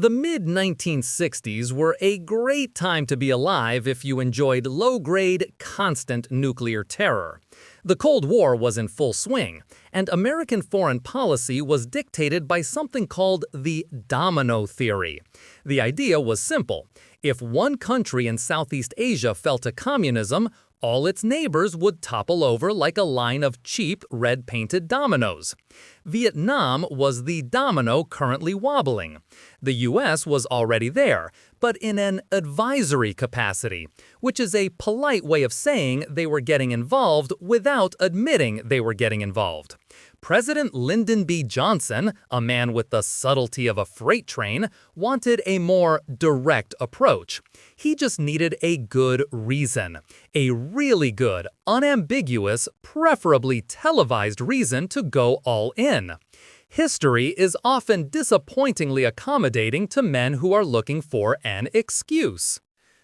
The mid-1960s were a great time to be alive if you enjoyed low-grade, constant nuclear terror. The Cold War was in full swing, and American foreign policy was dictated by something called the domino theory. The idea was simple. If one country in Southeast Asia fell to communism, all its neighbors would topple over like a line of cheap, red-painted dominoes. Vietnam was the domino currently wobbling. The U.S. was already there, but in an advisory capacity, which is a polite way of saying they were getting involved without admitting they were getting involved. President Lyndon B. Johnson, a man with the subtlety of a freight train, wanted a more direct approach. He just needed a good reason. A really good, unambiguous, preferably televised reason to go all in. History is often disappointingly accommodating to men who are looking for an excuse.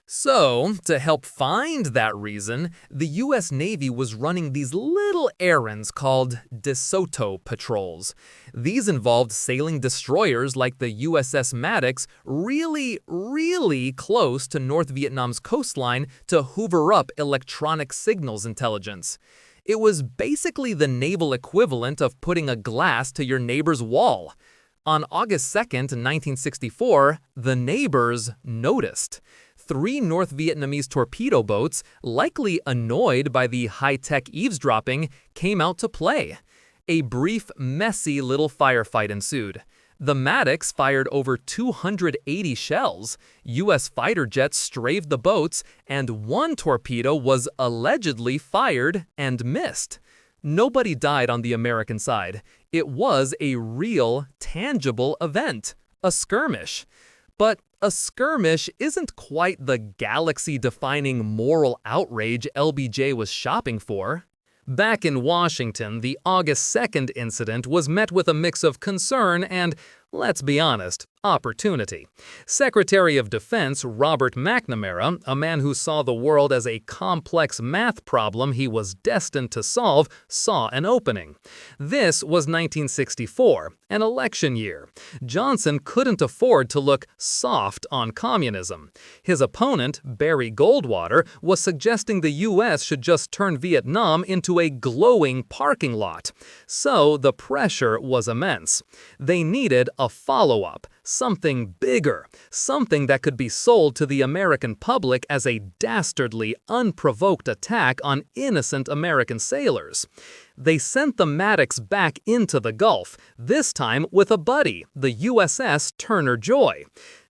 So, to help find that reason, the U.S. Navy was running these little errands called DeSoto patrols. These involved sailing destroyers like the USS Maddox really close to North Vietnam's coastline to hoover up electronic signals intelligence. It was basically the naval equivalent of putting a glass to your neighbor's wall. On August 2nd, 1964, the neighbors noticed. 3 North Vietnamese torpedo boats, likely annoyed by the high-tech eavesdropping, came out to play. A brief, messy little firefight ensued. The Maddox fired over 280 shells, U.S. fighter jets strafed the boats, and 1 torpedo was allegedly fired and missed. Nobody died on the American side. It was a real, tangible event, a skirmish. But a skirmish isn't quite the galaxy-defining moral outrage LBJ was shopping for. Back in Washington, the August 2nd incident was met with a mix of concern and, let's be honest, opportunity. Secretary of Defense Robert McNamara, a man who saw the world as a complex math problem he was destined to solve, saw an opening. This was 1964, an election year. Johnson couldn't afford to look soft on communism. His opponent, Barry Goldwater, was suggesting the U.S. should just turn Vietnam into a glowing parking lot. So the pressure was immense. They needed a follow-up. Something bigger, something that could be sold to the American public as a dastardly, unprovoked attack on innocent American sailors. They sent the Maddox back into the Gulf, this time with a buddy, the USS Turner Joy.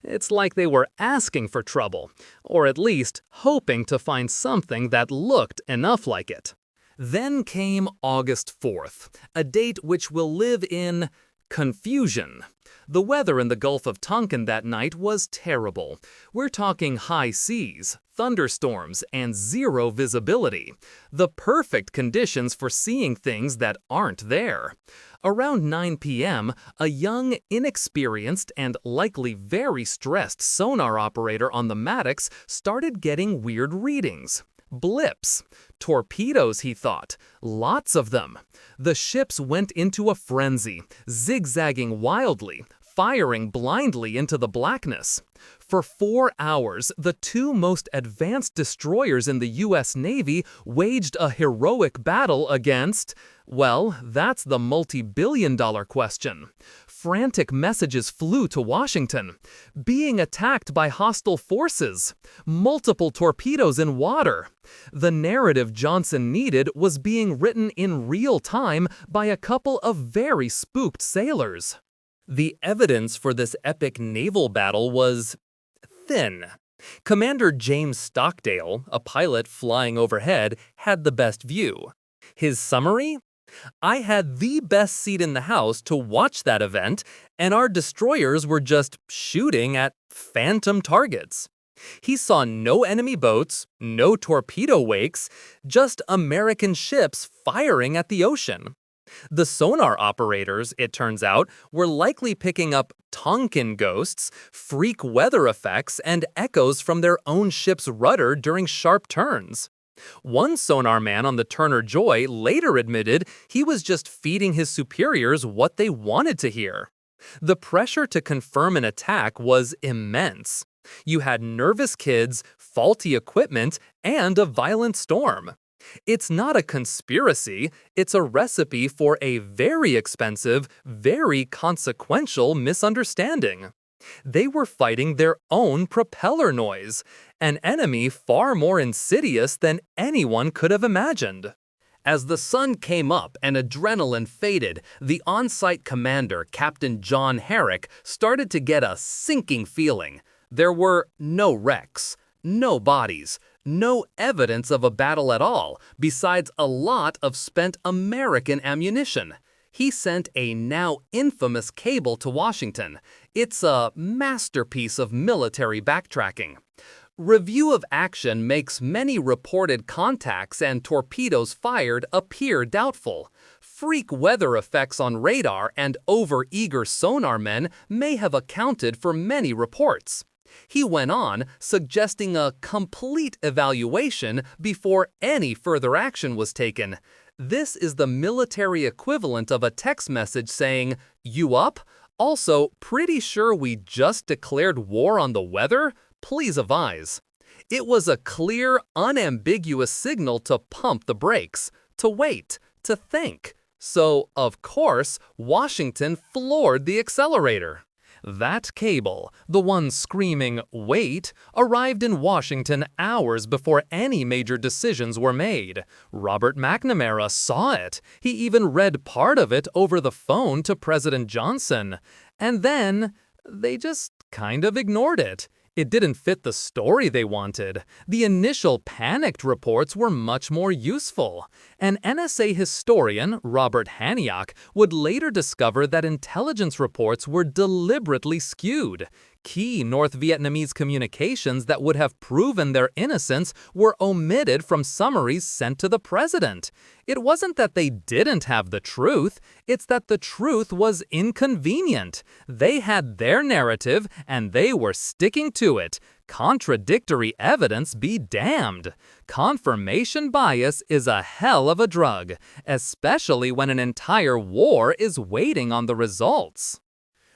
It's like they were asking for trouble, or at least hoping to find something that looked enough like it. Then came August 4th, a date which will live in confusion. The weather in the Gulf of Tonkin that night was terrible. We're talking high seas, thunderstorms, and 0 visibility. The perfect conditions for seeing things that aren't there. Around 9 p.m., a young, inexperienced, and likely very stressed sonar operator on the Maddox started getting weird readings. Blips. Torpedoes, he thought. Lots of them. The ships went into a frenzy, zigzagging wildly, firing blindly into the blackness. For 4 hours, the 2 most advanced destroyers in the U.S. Navy waged a heroic battle against, well, that's the multi-billion-dollar question. Frantic messages flew to Washington. Being attacked by hostile forces. Multiple torpedoes in water. The narrative Johnson needed was being written in real time by a couple of very spooked sailors. The evidence for this epic naval battle was thin. Commander James Stockdale, a pilot flying overhead, had the best view. His summary? I had the best seat in the house to watch that event, and our destroyers were just shooting at phantom targets. He saw no enemy boats, no torpedo wakes, just American ships firing at the ocean. The sonar operators, it turns out, were likely picking up Tonkin ghosts, freak weather effects, and echoes from their own ship's rudder during sharp turns. One sonar man on the Turner Joy later admitted he was just feeding his superiors what they wanted to hear. The pressure to confirm an attack was immense. You had nervous kids, faulty equipment, and a violent storm. It's not a conspiracy, it's a recipe for a very expensive, very consequential misunderstanding. They were fighting their own propeller noise, an enemy far more insidious than anyone could have imagined. As the sun came up and adrenaline faded, the on-site commander, Captain John Herrick, started to get a sinking feeling. There were no wrecks, no bodies, no evidence of a battle at all, besides a lot of spent American ammunition. He sent a now infamous cable to Washington. It's a masterpiece of military backtracking. Review of action makes many reported contacts and torpedoes fired appear doubtful. Freak weather effects on radar and over-eager sonar men may have accounted for many reports. He went on, suggesting a complete evaluation before any further action was taken. This is the military equivalent of a text message saying, "You up? Also, pretty sure we just declared war on the weather? Please advise." It was a clear, unambiguous signal to pump the brakes, to wait, to think. So, of course, Washington floored the accelerator. That cable, the one screaming, "Wait," arrived in Washington hours before any major decisions were made. Robert McNamara saw it. He even read part of it over the phone to President Johnson. And then, they just kind of ignored it. It didn't fit the story they wanted. The initial panicked reports were much more useful. An NSA historian, Robert Haniak, would later discover that intelligence reports were deliberately skewed. Key North Vietnamese communications that would have proven their innocence were omitted from summaries sent to the president. It wasn't that they didn't have the truth, it's that the truth was inconvenient. They had their narrative, and they were sticking to it. Contradictory evidence be damned. Confirmation bias is a hell of a drug, especially when an entire war is waiting on the results.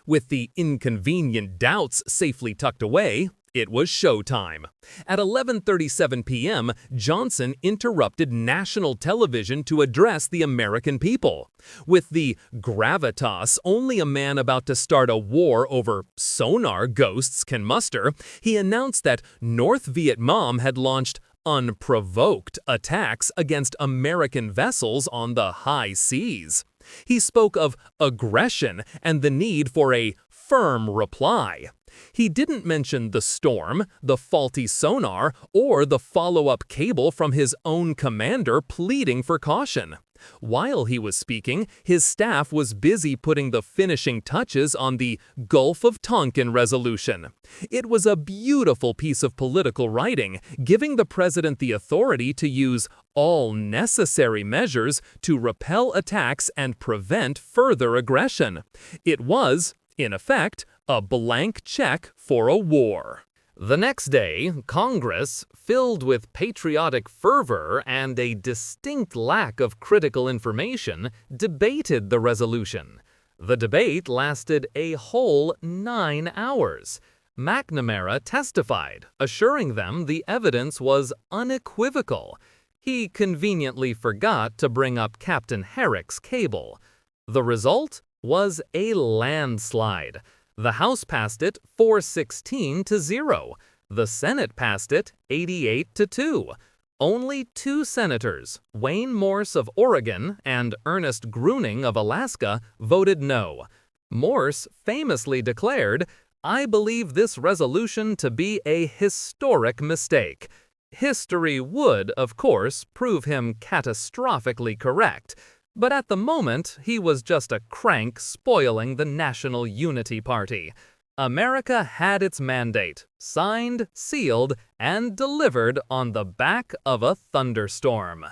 With the inconvenient doubts safely tucked away, it was showtime. At 11:37 p.m., Johnson interrupted national television to address the American people. With the gravitas only a man about to start a war over sonar ghosts can muster, he announced that North Vietnam had launched unprovoked attacks against American vessels on the high seas. He spoke of aggression and the need for a firm reply. He didn't mention the storm, the faulty sonar, or the follow-up cable from his own commander pleading for caution. While he was speaking, his staff was busy putting the finishing touches on the Gulf of Tonkin resolution. It was a beautiful piece of political writing, giving the president the authority to use all necessary measures to repel attacks and prevent further aggression. It was, in effect, a blank check for a war. The next day, Congress, filled with patriotic fervor and a distinct lack of critical information, debated the resolution. The debate lasted a whole 9 hours. McNamara testified, assuring them the evidence was unequivocal. He conveniently forgot to bring up Captain Herrick's cable. The result was a landslide. The House passed it 416-0. The Senate passed it 88-2. Only 2 senators, Wayne Morse of Oregon and Ernest Gruning of Alaska, voted no. Morse famously declared, "I believe this resolution to be a historic mistake." History would, of course, prove him catastrophically correct. But at the moment, he was just a crank spoiling the National Unity Party. America had its mandate, signed, sealed, and delivered on the back of a thunderstorm.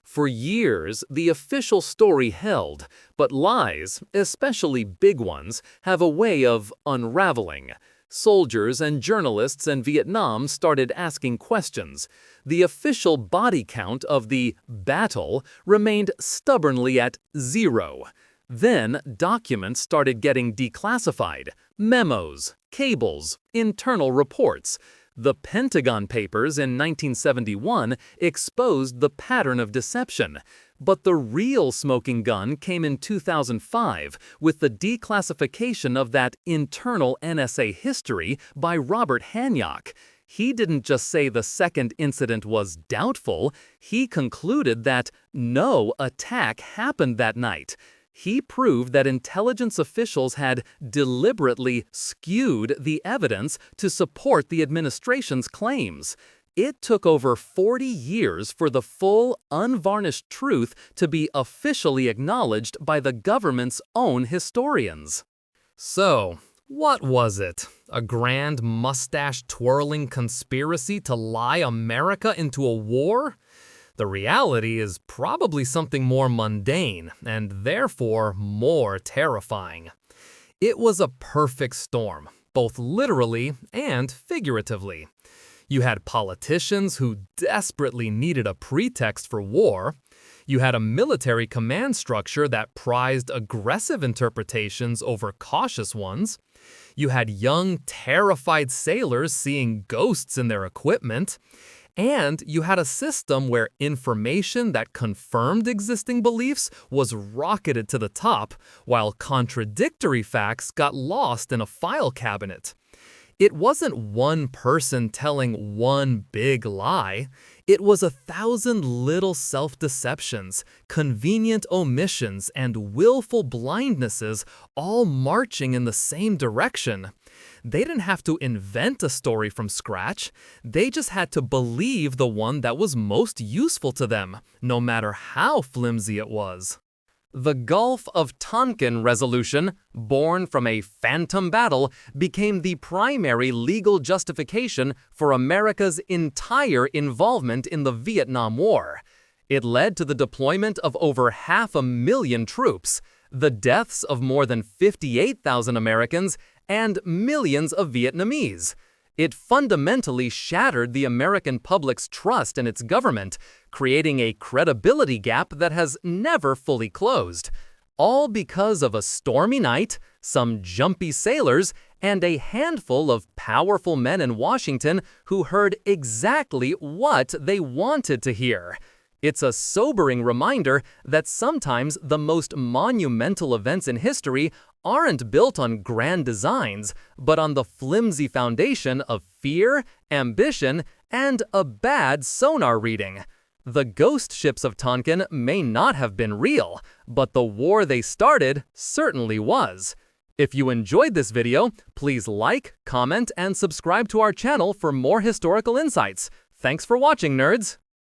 For years, the official story held, but lies, especially big ones, have a way of unraveling. Soldiers and journalists in Vietnam started asking questions. The official body count of the battle remained stubbornly at 0. Then, documents started getting declassified. Memos, cables, internal reports. The Pentagon Papers in 1971 exposed the pattern of deception. But the real smoking gun came in 2005 with the declassification of that internal NSA history by Robert Hanyok. He didn't just say the second incident was doubtful, he concluded that no attack happened that night. He proved that intelligence officials had deliberately skewed the evidence to support the administration's claims. It took over 40 years for the full, unvarnished truth to be officially acknowledged by the government's own historians. So, what was it? A grand mustache-twirling conspiracy to lie America into a war? The reality is probably something more mundane and therefore more terrifying. It was a perfect storm, both literally and figuratively. You had politicians who desperately needed a pretext for war. You had a military command structure that prized aggressive interpretations over cautious ones. You had young, terrified sailors seeing ghosts in their equipment. And you had a system where information that confirmed existing beliefs was rocketed to the top, while contradictory facts got lost in a file cabinet. It wasn't one person telling one big lie. It was 1,000 little self-deceptions, convenient omissions, and willful blindnesses all marching in the same direction. They didn't have to invent a story from scratch. They just had to believe the one that was most useful to them, no matter how flimsy it was. The Gulf of Tonkin resolution, born from a phantom battle, became the primary legal justification for America's entire involvement in the Vietnam War. It led to the deployment of over 500,000 troops, the deaths of more than 58,000 Americans, and millions of Vietnamese. It fundamentally shattered the American public's trust in its government, creating a credibility gap that has never fully closed. All because of a stormy night, some jumpy sailors, and a handful of powerful men in Washington who heard exactly what they wanted to hear. It's a sobering reminder that sometimes the most monumental events in history aren't built on grand designs, but on the flimsy foundation of fear, ambition, and a bad sonar reading. The ghost ships of Tonkin may not have been real, but the war they started certainly was. If you enjoyed this video, please like, comment, and subscribe to our channel for more historical insights. Thanks for watching, nerds!